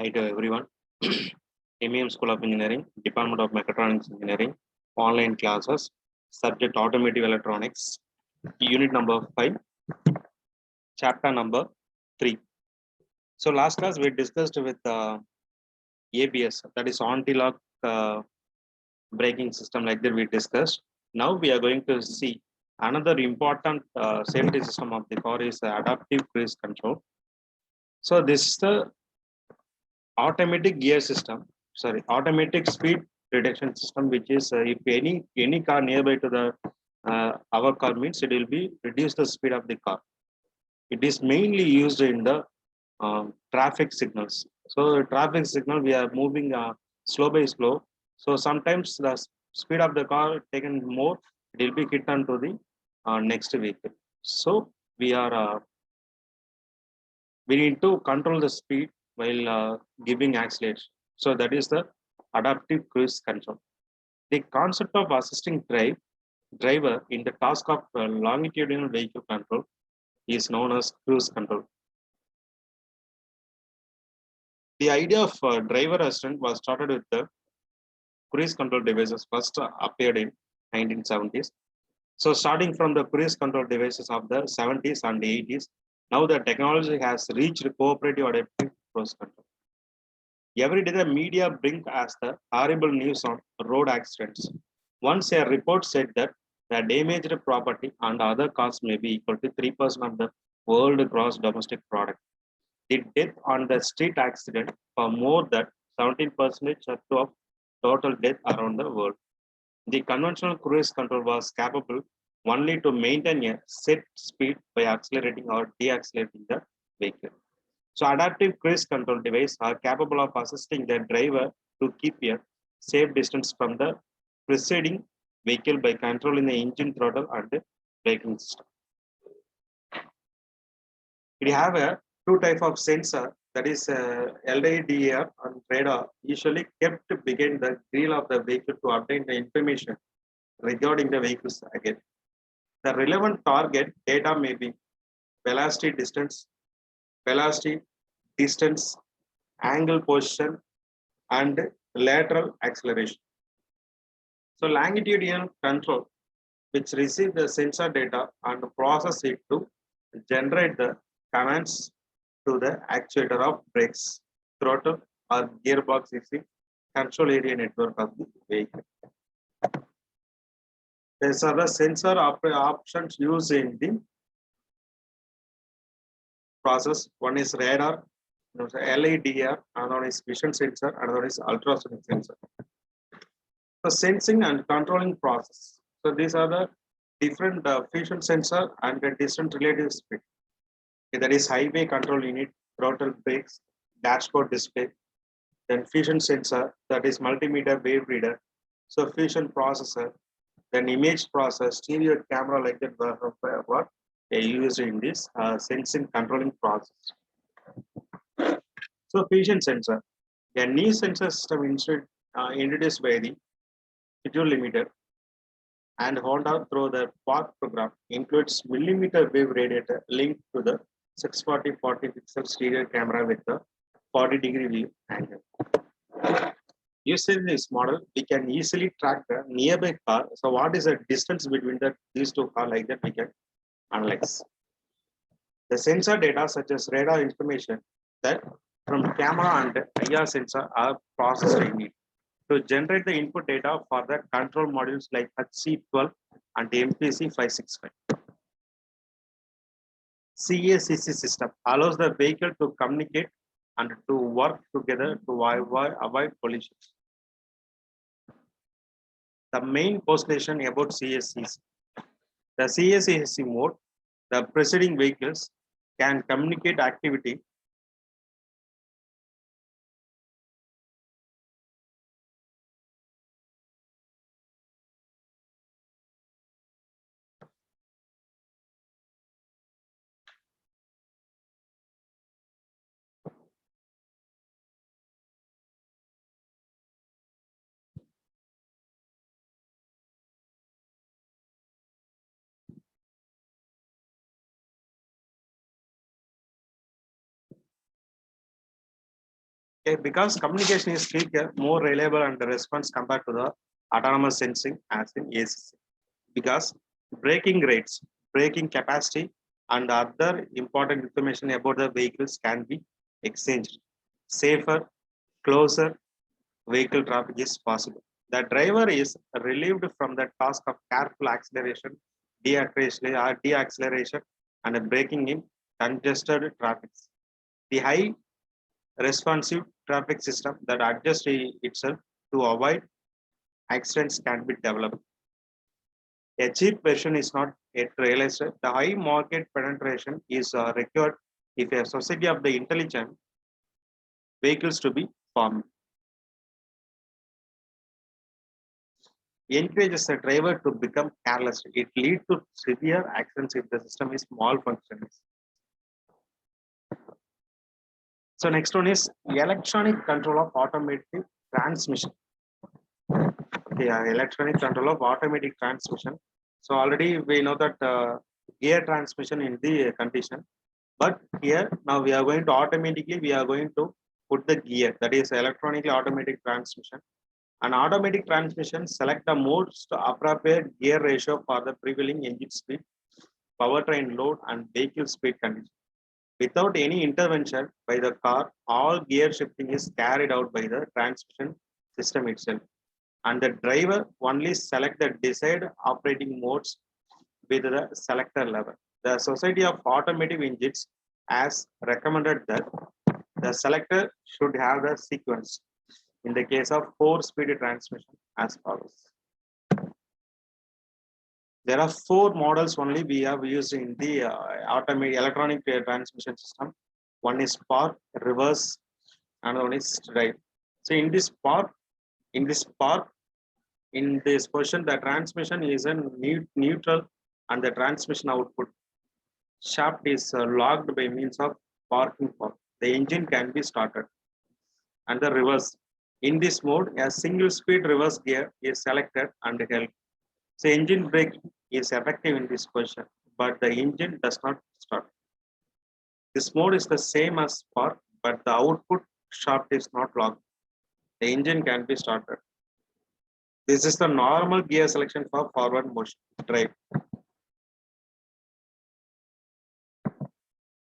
Hi to everyone. MEM School of Engineering, Department of Mechatronics Engineering, online classes, subject Automotive Electronics, unit number 5, chapter number 3. So last class we discussed with ABS, that is anti-lock braking system, like that we discussed. Now we are going to see another important safety system of the car is adaptive cruise control. So this is the automatic gear system, automatic speed reduction system, which is if any car nearby to the our car means, it will be reduce the speed of the car. It is mainly used in the traffic signals. So traffic signal, we are moving slow by slow. So sometimes the speed of the car taken more, it will be hit onto the next vehicle. So we need to control the speed while giving acceleration. So that is the adaptive cruise control. The concept of assisting driver in the task of longitudinal vehicle control is known as cruise control. The idea of driver assistant was started with the cruise control devices first appeared in 1970s. So starting from the cruise control devices of the 70s and 80s, now the technology has reached cooperative adaptive cruise control. Every day the media bring us the horrible news on road accidents. Once a report said that the damaged property and other costs may be equal to 3% of the world gross domestic product. The death on the street accident for more than 17% of total death around the world. The conventional cruise control was capable only to maintain a set speed by accelerating or deaccelerating the vehicle. So adaptive cruise control devices are capable of assisting the driver to keep a safe distance from the preceding vehicle by controlling the engine throttle and the braking system. We have a two type of sensor, that is LIDAR and radar, usually kept behind the grill of the vehicle to obtain the information regarding the vehicle's target. The relevant target data may be velocity, distance, angle, position, and lateral acceleration. So longitudinal control, which receive the sensor data and process it to generate the commands to the actuator of brakes, throttle, or gearbox is the control area network of the vehicle. There are the sensor options used in the process. One is radar, LIDAR, another one is vision sensor, another is ultrasonic sensor. The sensing and controlling process. So these are the different fusion sensor and the distant relative speed. That is highway control unit, throttle, brakes, dashboard display. Then fusion sensor, that is multimeter wave reader. So fusion processor, then image process, stereo camera, like that, what they use in this sensing controlling process. So fusion sensor, a new sensor system introduced by the schedule limiter and Honda through the PARC program includes millimeter wave radiator linked to the 640 pixel stereo camera with the 40-degree view angle. Using this model, we can easily track the nearby car. So what is the distance between these two cars, like that we can analyze. The sensor data such as radar information that from camera and IR sensor are processed in it to generate the input data for the control modules like HC12 and MPC 565. CACC system allows the vehicle to communicate and to work together to avoid collisions. The main postulation about CACC. The CACC mode, the preceding vehicles can communicate activity Okay, because communication is quicker, more reliable, and the response compared to the autonomous sensing as in ACC. Because braking rates, braking capacity, and other important information about the vehicles can be exchanged. Safer, closer vehicle traffic is possible. The driver is relieved from the task of careful acceleration, deacceleration, and braking in congested traffic. The high responsive traffic system that adjusts itself to avoid accidents can be developed. A cheap version is not yet realized. The high market penetration is required if a society of the intelligent vehicles to be formed. Encourages the driver to become careless. It leads to severe accidents if the system is malfunctioning. So next one is electronic control of automatic transmission. Okay, electronic control of automatic transmission. So already we know that gear transmission in the condition, but here now we are going to automatically we are going to put the gear, that is electronically automatic transmission. An automatic transmission select the most appropriate gear ratio for the prevailing engine speed, powertrain load, and vehicle speed condition. Without any intervention by the car, all gear shifting is carried out by the transmission system itself, and the driver only select the desired operating modes with the selector level. The Society of Automotive Engines has recommended that the selector should have the sequence in the case of 4-speed transmission as follows. There are 4 models only we have used in the automatic electronic transmission system. One is park, reverse, another one is drive. So in this park, in this position, the transmission is a neutral and the transmission output shaft is locked by means of parking fork. The engine can be started. And the reverse. In this mode, a single speed reverse gear is selected and held. So engine braking is effective in this position, but the engine does not start. This mode is the same as park, but the output shaft is not locked. The engine can be started. This is the normal gear selection for forward motion drive.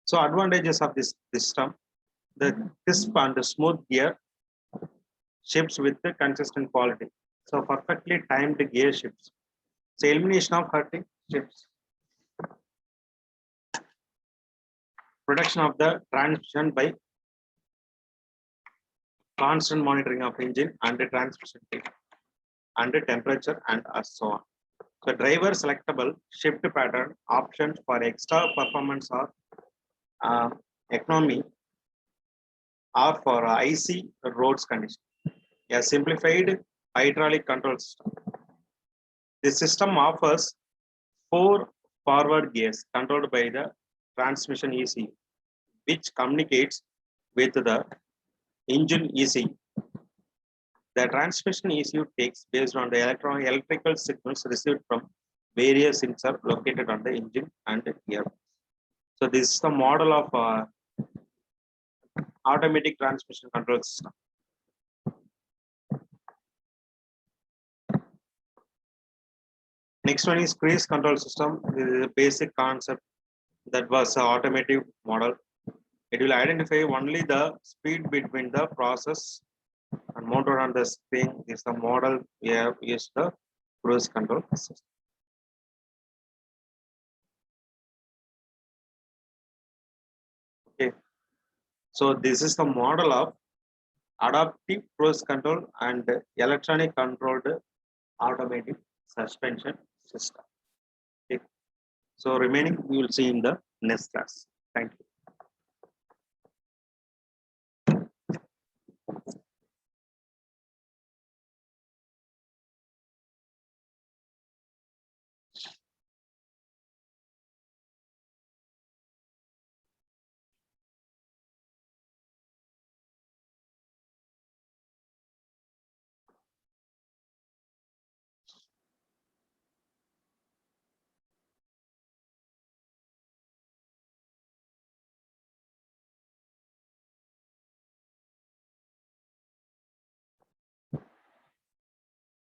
So advantages of this system, the crisp and the smooth gear shifts with the consistent quality. So perfectly timed gear shifts. So elimination of hurting shifts. Production of the transmission by constant monitoring of engine and the transmission and the temperature and so on. So driver selectable shift pattern options for extra performance or economy or for icy roads condition. A simplified hydraulic control system. This system offers 4 forward gears controlled by the transmission ECU, which communicates with the engine ECU. The transmission ECU takes based on the electrical signals received from various sensors located on the engine and gear. So this is the model of automatic transmission control system. Next one is cruise control system. This is a basic concept that was an automotive model. It will identify only the speed between the process and motor on the screen. Is the model we have used the cruise control system. Okay, so this is the model of adaptive cruise control and electronic controlled automatic suspension system. Okay. So remaining we will see in the next class. Thank you.